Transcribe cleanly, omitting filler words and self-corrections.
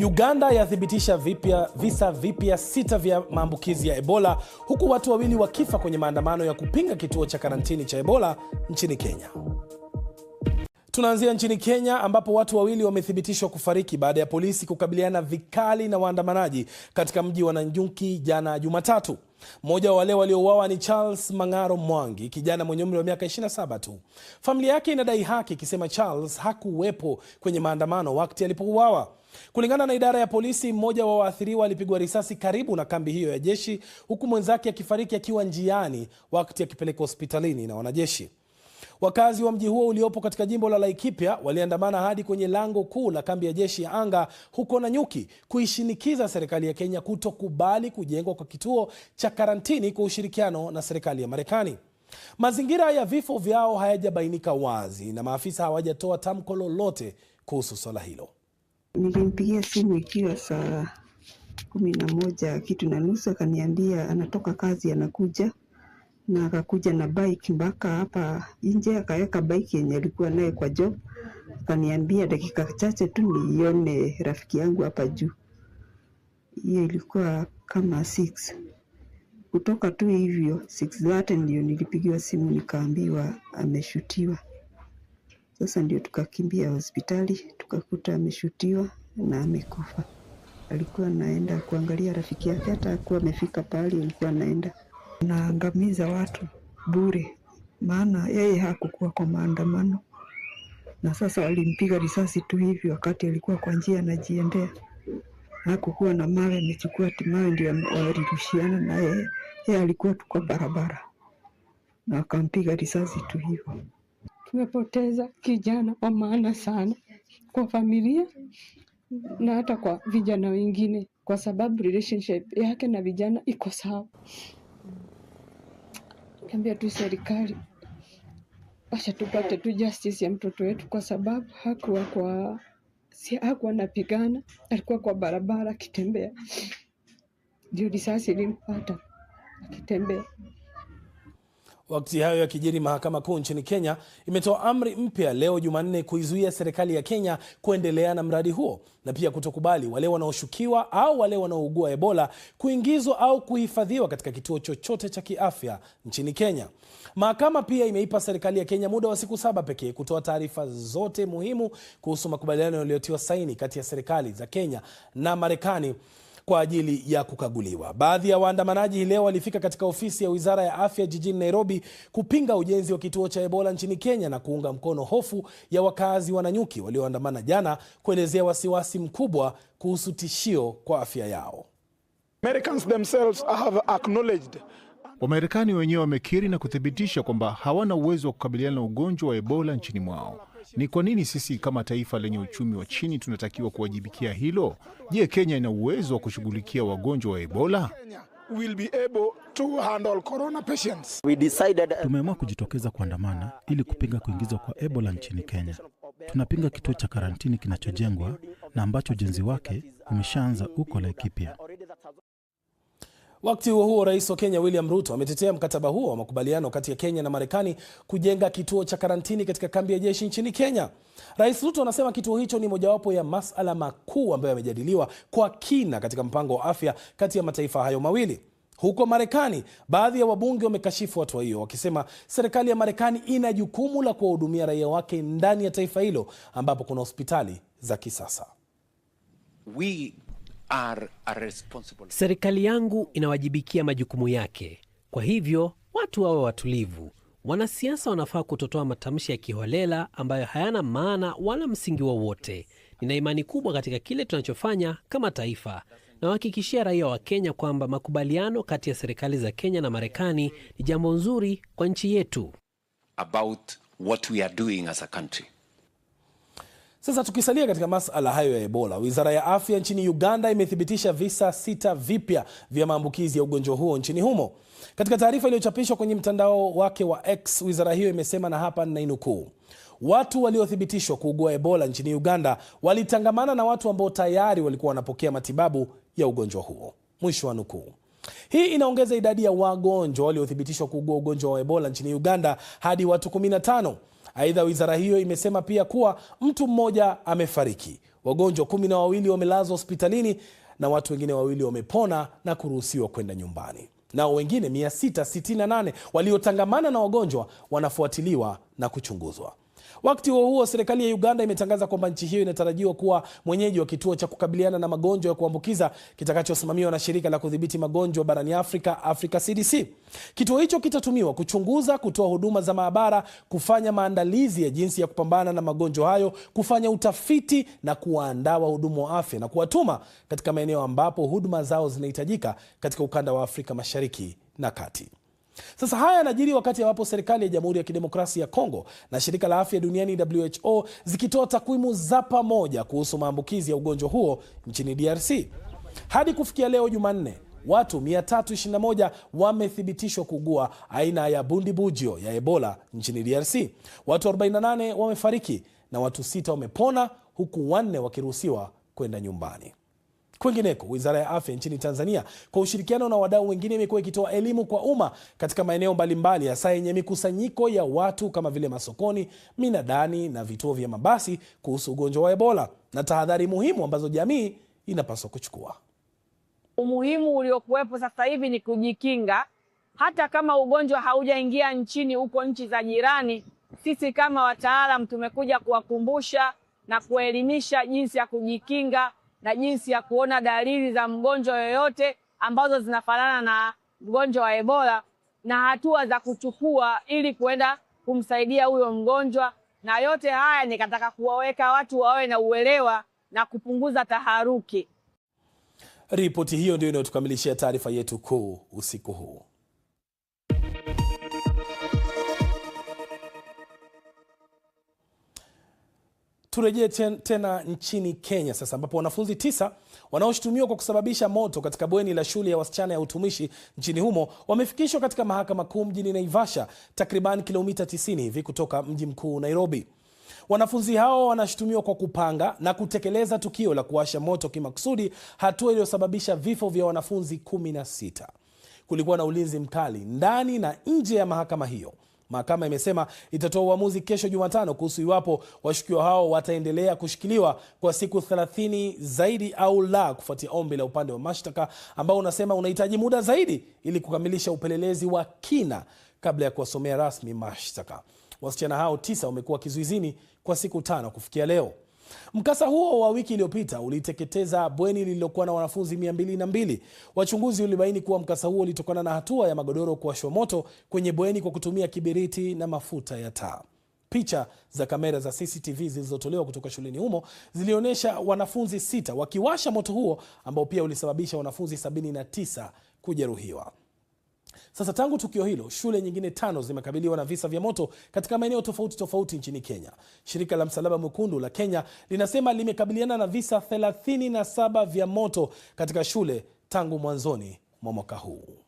Uganda yathibitisha visa vipya 6 vya maambukizi ya Ebola, huku watu 2 wakifa kwenye maandamano ya kupinga kituo cha karantini cha Ebola nchini Kenya. Tunaanzia nchini Kenya ambapo watu 2 wamethibitishwa kufariki baada ya polisi kukabiliana vikali na waandamanaji katika mji wa Nanyuki jana Jumatatu. Mmoja wa wale waliouawa ni Charles Mangaro Mwangi, kijana mwenye umri wa miaka 27 tu. Familia yake inadai haki ikisema Charles hakuwepo kwenye maandamano wakati alipouawa. Kulingana na idara ya polisi, mmoja wa waathiriwa alipigwa risasi karibu na kambi hiyo ya jeshi, huku mwenzake akifariki akiwa njiani wakati akipelekwa hospitalini na wanajeshi. Wakazi wa mji huo uliopo katika jimbo la Laikipia waliandamana hadi kwenye lango kuu la kambi ya jeshi ya anga huko Nanyuki kuishinikiza serikali ya Kenya kutokubali kujengwa kwa kituo cha karantini kwa ushirikiano na serikali ya Marekani. Mazingira ya vifo vyao hayajabainika wazi na maafisa hawajatoa tamko lolote kuhusu swala hilo. Nilimpigia simu ikiwa saa 11:30, akaniambia anatoka kazi anakuja, na akakuja na bike mpaka hapa nje, akaweka bike yenye alikuwa naye kwa job. Akaniambia dakika chache tu nione rafiki yangu hapa juu. Hiyo ilikuwa kama 6. Kutoka tu hivyo 6:30 ndio nilipigiwa simu nikaambiwa ameshutiwa. Sasa ndio tukakimbia hospitali, tukakuta ameshutiwa na amekufa. Alikuwa anaenda kuangalia rafiki yake, hata hakuwa amefika pale alikuwa anaenda. Naangamiza watu bure, maana yeye hakukuwa kwa maandamano. Na sasa walimpiga risasi tu hivi wakati alikuwa kwa njia anajiendea. Hakukuwa na mawe, amechukua mawe ndio walirushiana na yeye alikuwa tu kwa barabara. Na akampiga risasi tu hivyo. Tumepoteza kijana wa maana sana kwa familia na hata kwa vijana wengine, kwa sababu relationship yake na vijana iko sawa. Niambia tu serikali acha tupate tu justice ya mtoto wetu, kwa sababu hakuwa anapigana, alikuwa kwa barabara akitembea. Ndio risasi ilimpata akitembea. Wakati hayo yakijiri, mahakama kuu nchini Kenya imetoa amri mpya leo Jumanne kuizuia serikali ya Kenya kuendelea na mradi huo na pia kutokubali wale wanaoshukiwa au wale wanaougua Ebola kuingizwa au kuhifadhiwa katika kituo chochote cha kiafya nchini Kenya. Mahakama pia imeipa serikali ya Kenya muda wa siku 7 pekee kutoa taarifa zote muhimu kuhusu makubaliano yaliyotiwa saini kati ya serikali za Kenya na Marekani kwa ajili ya kukaguliwa. Baadhi ya waandamanaji leo walifika katika ofisi ya Wizara ya Afya jijini Nairobi kupinga ujenzi wa kituo cha Ebola nchini Kenya na kuunga mkono hofu ya wakazi wa Nanyuki walioandamana jana kuelezea wasiwasi mkubwa kuhusu tishio kwa afya yao. Americans themselves have acknowledged. Wamarekani wenyewe wamekiri na kuthibitisha kwamba hawana uwezo wa kukabiliana na ugonjwa wa Ebola nchini mwao. Ni kwa nini sisi kama taifa lenye uchumi wa chini tunatakiwa kuwajibikia hilo? Je, Kenya ina uwezo wa kushughulikia wagonjwa wa Ebola? Tumeamua kujitokeza kuandamana ili kupinga kuingizwa kwa Ebola nchini Kenya. Tunapinga kituo cha karantini kinachojengwa na ambacho ujenzi wake umeshaanza huko Laikipia. Wakati huo Rais wa Kenya William Ruto ametetea mkataba huo wa makubaliano kati ya Kenya na Marekani kujenga kituo cha karantini katika kambi ya jeshi nchini Kenya. Rais Ruto anasema kituo hicho ni mojawapo ya masuala makuu ambayo yamejadiliwa kwa kina katika mpango wa afya kati ya mataifa hayo mawili. Huko Marekani, baadhi ya wabunge wamekashifu hatua hiyo wakisema serikali ya Marekani ina jukumu la kuwahudumia raia wake ndani ya taifa hilo ambapo kuna hospitali za kisasa. Serikali yangu inawajibikia majukumu yake. Kwa hivyo, watu wawe watulivu. Wanasiasa wanafaa kutotoa matamshi ya kiholela ambayo hayana maana wala msingi wowote. Nina imani kubwa katika kile tunachofanya kama taifa. Nawahakikishia raia wa Kenya kwamba makubaliano kati ya serikali za Kenya na Marekani ni jambo nzuri kwa nchi yetu. About what we are doing as a country. Sasa tukisalia katika masuala hayo ya Ebola, Wizara ya Afya nchini Uganda imethibitisha visa 6 vipya vya maambukizi ya ugonjwa huo nchini humo. Katika taarifa iliyochapishwa kwenye mtandao wake wa X, wizara hiyo imesema, na hapa ninainukuu, watu waliothibitishwa kuugua Ebola nchini Uganda walitangamana na watu ambao tayari walikuwa wanapokea matibabu ya ugonjwa huo. Mwisho wa nukuu. Hii inaongeza idadi ya wagonjwa waliothibitishwa kuugua ugonjwa wa Ebola nchini Uganda hadi watu 15. Aidha, wizara hiyo imesema pia kuwa mtu mmoja amefariki Wagonjwa 12 wamelazwa hospitalini na watu wengine 2 wamepona na kuruhusiwa kwenda nyumbani. Nao wengine 668 waliotangamana na wagonjwa wanafuatiliwa na kuchunguzwa. Wakati huo serikali ya Uganda imetangaza kwamba nchi hiyo inatarajiwa kuwa mwenyeji wa kituo cha kukabiliana na magonjwa ya kuambukiza kitakachosimamiwa na shirika la kudhibiti magonjwa barani Afrika, Africa CDC. Kituo hicho kitatumiwa kuchunguza, kutoa huduma za maabara, kufanya maandalizi ya jinsi ya kupambana na magonjwa hayo, kufanya utafiti na kuwaandaa wahudumu wa afya na kuwatuma katika maeneo ambapo huduma zao zinahitajika katika ukanda wa Afrika Mashariki na Kati. Sasa haya yanajiri wakati ambapo serikali ya Jamhuri ya Kidemokrasia ya Kongo na shirika la afya duniani WHO zikitoa takwimu za pamoja kuhusu maambukizi ya ugonjwa huo nchini DRC. Hadi kufikia leo Jumanne, watu 321 wamethibitishwa kuugua aina ya bundibugyo ya Ebola nchini DRC. Watu 48 wamefariki na watu 6 wamepona, huku 4 wakiruhusiwa kwenda nyumbani. Kwingineko, Wizara ya Afya nchini Tanzania kwa ushirikiano na wadau wengine imekuwa ikitoa elimu kwa umma katika maeneo mbalimbali hasa yenye mikusanyiko ya watu kama vile masokoni, minadani na vituo vya mabasi kuhusu ugonjwa wa Ebola na tahadhari muhimu ambazo jamii inapaswa kuchukua. Umuhimu uliokuwepo sasa hivi ni kujikinga. Hata kama ugonjwa haujaingia nchini, huko nchi za jirani, sisi kama wataalamu tumekuja kuwakumbusha na kuelimisha jinsi ya kujikinga na jinsi ya kuona dalili za mgonjwa yoyote ambazo zinafanana na mgonjwa wa Ebola na hatua za kuchukua ili kuenda kumsaidia huyo mgonjwa. Na yote haya nikataka kuwaweka watu wawe na uelewa na kupunguza taharuki. Ripoti hiyo ndio inayotukamilishia taarifa yetu kuu usiku huu. Turejee tena nchini Kenya sasa, ambapo wanafunzi 9 wanaoshutumiwa kwa kusababisha moto katika bweni la shule ya wasichana ya utumishi nchini humo wamefikishwa katika mahakama kuu mjini Naivasha, takriban kilomita 90 hivi kutoka mji mkuu Nairobi. Wanafunzi hao wanashutumiwa kwa kupanga na kutekeleza tukio la kuwasha moto kimakusudi, hatua iliyosababisha vifo vya wanafunzi 16. Kulikuwa na ulinzi mkali ndani na nje ya mahakama hiyo. Mahakama imesema itatoa uamuzi kesho Jumatano kuhusu iwapo washukiwa hao wataendelea kushikiliwa kwa siku 30 zaidi au la, kufuatia ombi la upande wa mashtaka ambao unasema unahitaji muda zaidi ili kukamilisha upelelezi wa kina kabla ya kuwasomea rasmi mashtaka. Wasichana hao 9 wamekuwa kizuizini kwa siku 5 kufikia leo. Mkasa huo wa wiki iliyopita uliteketeza bweni lililokuwa na wanafunzi 202. Wachunguzi ulibaini kuwa mkasa huo ulitokana na hatua ya magodoro kuwashwa moto kwenye bweni kwa kutumia kibiriti na mafuta ya taa. Picha za kamera za CCTV zilizotolewa kutoka shuleni humo zilionyesha wanafunzi 6 wakiwasha moto huo ambao pia ulisababisha wanafunzi 79 kujeruhiwa. Sasa tangu tukio hilo, shule nyingine 5 zimekabiliwa na visa vya moto katika maeneo tofauti tofauti nchini Kenya. Shirika la Msalaba Mwekundu la Kenya linasema limekabiliana na visa 37 vya moto katika shule tangu mwanzoni mwa mwaka huu.